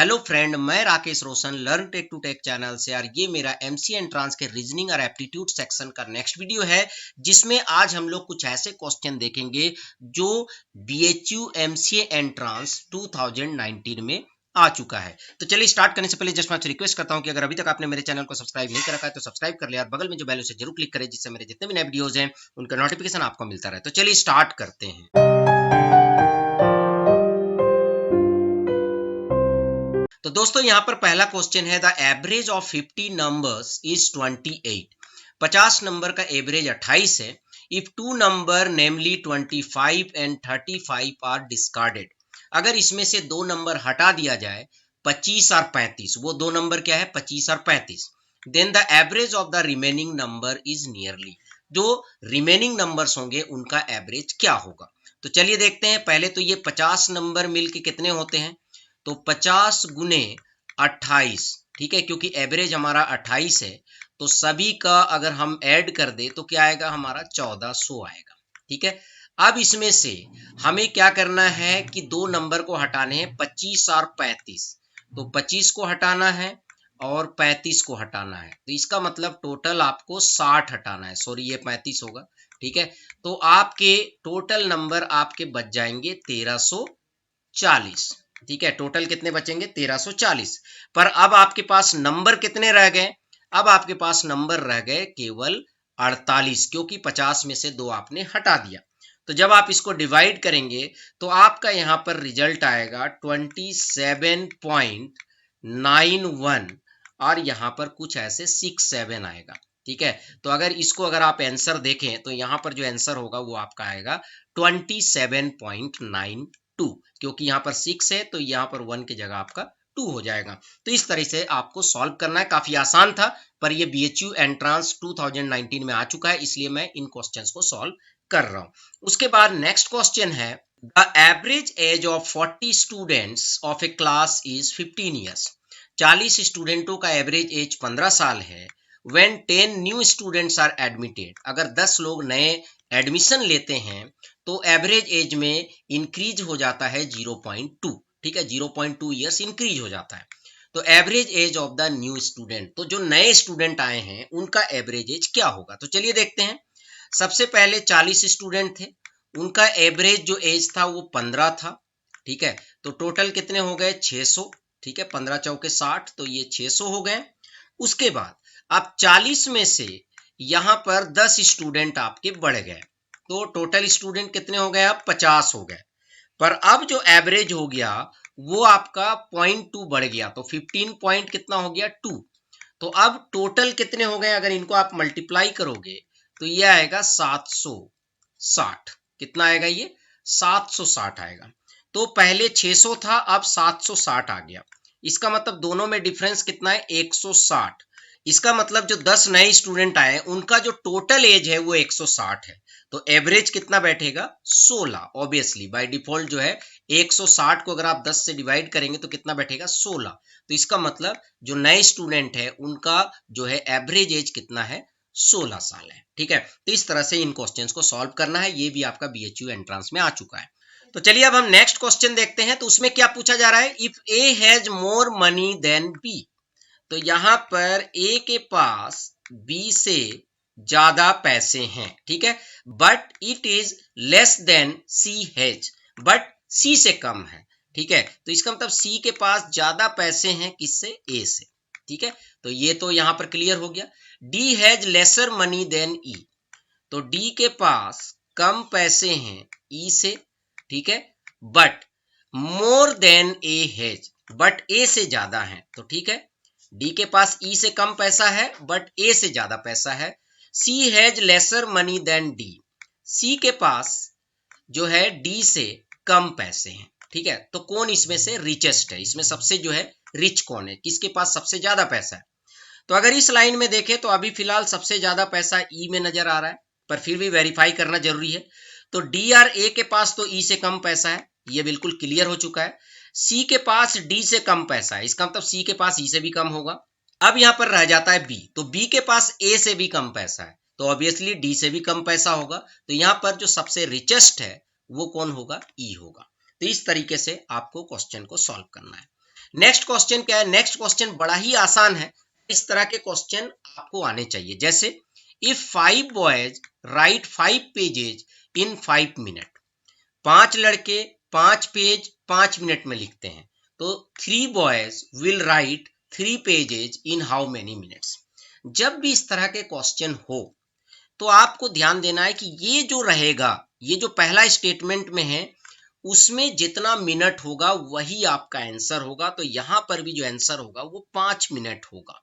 Hello friend, मैं Rakesh Roshan learn tech to tech channel से। यार ये मेरा एमसीए एंट्रांस के रीजनिंग और एप्टीट्यूड सेक्शन का नेक्स्ट वीडियो है, जिसमें आज हम लोग कुछ ऐसे क्वेश्चन देखेंगे जो बीएचयू एमसीए एंट्रांस 2019 में आ चुका है। तो चलिए स्टार्ट करने से पहले जस्ट मैं आपसे रिक्वेस्ट करता हूं कि अगर अभी तक आपने मेरे चैनल को सब्सक्राइब नहीं कर रखा है तो सब्सक्राइब कर लिया और बगल में जो बेल उसे जरूर क्लिक करें, जिससे मेरे जितने भी नए वीडियोज हैं उनका नोटिफिकेशन आपको मिलता रहे। तो चलिए स्टार्ट करते हैं। तो दोस्तों यहाँ पर पहला क्वेश्चन है, the average of 50 numbers is 28। 50 number का एवरेज 28 है। If two number namely 25 and 35 are discarded, अगर इसमें से दो नंबर हटा दिया जाए 25 और 35, वो दो नंबर क्या है 25 और 35, then the average of the remaining number is nearly, जो रिमेनिंग नंबर्स होंगे उनका एवरेज क्या होगा। तो चलिए देखते हैं। पहले तो ये 50 नंबर मिलके कितने होते हैं, तो 50 गुने 28, ठीक है, क्योंकि एवरेज हमारा 28 है तो सभी का अगर हम ऐड कर दे तो क्या आएगा, हमारा 1400 आएगा। ठीक है, अब इसमें से हमें क्या करना है कि दो नंबर को हटाने हैं, 25 और 35। तो 25 को हटाना है और 35 को हटाना है, तो इसका मतलब टोटल आपको 60 हटाना है। सॉरी, ये 35 होगा। ठीक है, तो आपके टोटल नंबर आपके बच जाएंगे 1340। ठीक है, टोटल कितने बचेंगे 1340। पर अब आपके पास नंबर कितने रह गए, अब आपके पास नंबर रह गए केवल 48, क्योंकि 50 में से दो आपने हटा दिया। तो जब आप इसको डिवाइड करेंगे तो आपका यहां पर रिजल्ट आएगा 27.91 और यहां पर कुछ ऐसे 67 आएगा। ठीक है, तो अगर आप आंसर देखें तो यहां पर जो आंसर होगा वो आपका आएगा 27.92, क्योंकि यहाँ पर 6 है तो यहाँ पर 1 की जगह आपका 2 हो जाएगा। तो इस तरह से आपको सॉल्व करना है। काफी आसान था, पर ये बीएचयू एंट्रांस 2019 में आ चुका है, इसलिए मैं इन क्वेश्चंस को सॉल्व कर रहा हूं। उसके बाद नेक्स्ट क्वेश्चन है, the average age of 40 students of a class is 15 years. 40 स्टूडेंटों का एवरेज एज 15 साल है। When 10 new students are admitted, अगर 10 लोग नए एडमिशन लेते हैं तो एवरेज एज में इंक्रीज हो जाता है 0.2। ठीक है, 0.2 ईयर्स इंक्रीज हो जाता है। तो average age of the new student, तो जो नए स्टूडेंट आए हैं उनका एवरेज एज क्या होगा। तो चलिए देखते हैं। सबसे पहले 40 स्टूडेंट थे, उनका एवरेज जो एज था वो 15 था। ठीक है, तो टोटल कितने हो गए 600। ठीक है, 15 चौके 60, तो ये 600 हो गए। उसके बाद अब 40 में से यहां पर 10 स्टूडेंट आपके बढ़ गए, तो टोटल स्टूडेंट कितने हो गए, अब 50 हो गए। पर अब जो एवरेज हो गया वो आपका 0.2 बढ़ गया, तो 15 पॉइंट कितना हो गया 2। तो अब टोटल कितने हो गए, अगर इनको आप मल्टीप्लाई करोगे तो ये आएगा 760। कितना आएगा ये 760 आएगा। तो पहले 600 था, अब 760 आ गया। इसका मतलब दोनों में डिफरेंस कितना है 160। इसका मतलब जो 10 नए स्टूडेंट आए उनका जो टोटल एज है वो 160 है। तो एवरेज कितना बैठेगा 16। ऑब्वियसली बाय डिफॉल्ट जो है 160 को अगर आप 10 से डिवाइड करेंगे तो कितना बैठेगा 16। तो इसका मतलब जो नए स्टूडेंट है उनका जो है एवरेज एज कितना है 16 साल है। ठीक है, तो इस तरह से इन क्वेश्चंस को सॉल्व करना है। ये भी आपका बीएचयू एंट्रांस में आ चुका है। तो चलिए अब हम नेक्स्ट क्वेश्चन देखते हैं। तो उसमें क्या पूछा जा रहा है, if A has more money than B, तो यहां पर ए के पास बी से ज्यादा पैसे हैं। ठीक है, but it is less than C has, but C से कम है। ठीक है, तो इसका मतलब सी के पास ज्यादा पैसे हैं किससे, ए से। ठीक है, तो ये तो यहां पर क्लियर हो गया। D has lesser money than E, तो डी के पास कम पैसे हैं ई से। ठीक है, but more than A has, but A से ज्यादा है। तो ठीक है, डी के पास ई से कम पैसा है बट ए से ज्यादा पैसा है। C has lesser money than D, C के पास जो है डी से कम पैसे हैं। ठीक है, तो कौन इसमें से रिचेस्ट है, इसमें सबसे जो है रिच कौन है, किसके पास सबसे ज्यादा पैसा है। तो अगर इस लाइन में देखें तो अभी फिलहाल सबसे ज्यादा पैसा ई में नजर आ रहा है, पर फिर भी वेरीफाई करना जरूरी है। तो डी आर ए के पास तो ई से कम पैसा है, ये बिल्कुल क्लियर हो चुका है। सी के पास डी से कम पैसा है, इसका मतलब सी के पास ई से भी कम होगा। अब यहां पर रह जाता है बी, तो बी के पास ए से भी कम पैसा है, तो ऑब्वियसली डी से भी कम पैसा होगा। तो यहां पर जो सबसे रिचेस्ट है वो कौन होगा, ई होगा। तो इस तरीके से आपको क्वेश्चन को सॉल्व करना है। नेक्स्ट क्वेश्चन क्या है, नेक्स्ट क्वेश्चन बड़ा ही आसान है। इस तरह के क्वेश्चन आपको आने चाहिए, जैसे if 5 boys right 5 pages in 5 minute, 5 लड़के 5 पेज 5 मिनट में लिखते हैं, तो 3 boys will write 3 pages in how many minutes. जब भी इस तरह के क्वेश्चन हो तो आपको ध्यान देना है कि ये जो रहेगा, ये जो पहला स्टेटमेंट में है उसमें जितना मिनट होगा वही आपका आंसर होगा। तो यहां पर भी जो आंसर होगा वो 5 मिनट होगा।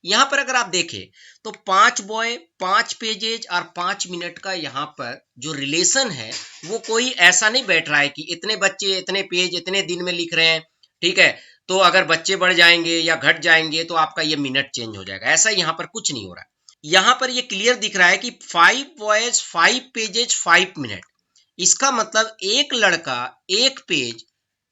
यहां पर अगर आप देखें तो 5 बॉय 5 पेजेज और 5 मिनट का यहाँ पर जो रिलेशन है वो कोई ऐसा नहीं बैठ रहा है कि इतने बच्चे इतने पेज इतने दिन में लिख रहे हैं, ठीक है, तो अगर बच्चे बढ़ जाएंगे या घट जाएंगे तो आपका ये मिनट चेंज हो जाएगा, ऐसा यहाँ पर कुछ नहीं हो रहा है। यहां पर ये क्लियर दिख रहा है कि 5 बॉयज 5 पेजेज 5 मिनट, इसका मतलब एक लड़का एक पेज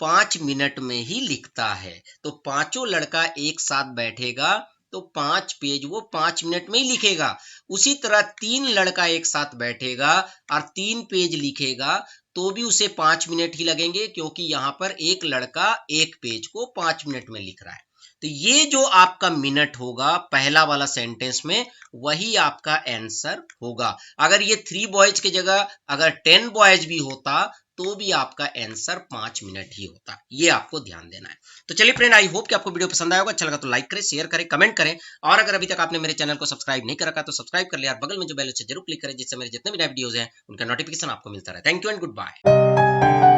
5 मिनट में ही लिखता है। तो पांचों लड़का एक साथ बैठेगा तो 5 पेज वो 5 मिनट में ही लिखेगा। उसी तरह 3 लड़का एक साथ बैठेगा और 3 पेज लिखेगा तो भी उसे 5 मिनट ही लगेंगे, क्योंकि यहां पर एक लड़का एक पेज को 5 मिनट में लिख रहा है। तो ये जो आपका मिनट होगा पहला वाला सेंटेंस में, वही आपका आंसर होगा। अगर ये 3 बॉयज की जगह अगर 10 बॉयज भी होता तो भी आपका आंसर 5 मिनट ही होता। ये आपको ध्यान देना है। तो चलिए फ्रेंड, आई होप कि आपको वीडियो पसंद आया होगा। अच्छा लगा तो लाइक करें, शेयर करें, कमेंट करें, और अगर अभी तक आपने मेरे चैनल को सब्सक्राइब नहीं कर रखा तो सब्सक्राइब कर लिया और बगल में जो बेल है जरूर क्लिक करें, जिससे मेरे जितने भी नए वीडियोस हैं उनका नोटिफिकेशन आपको मिलता रहे। Thank you and good bye.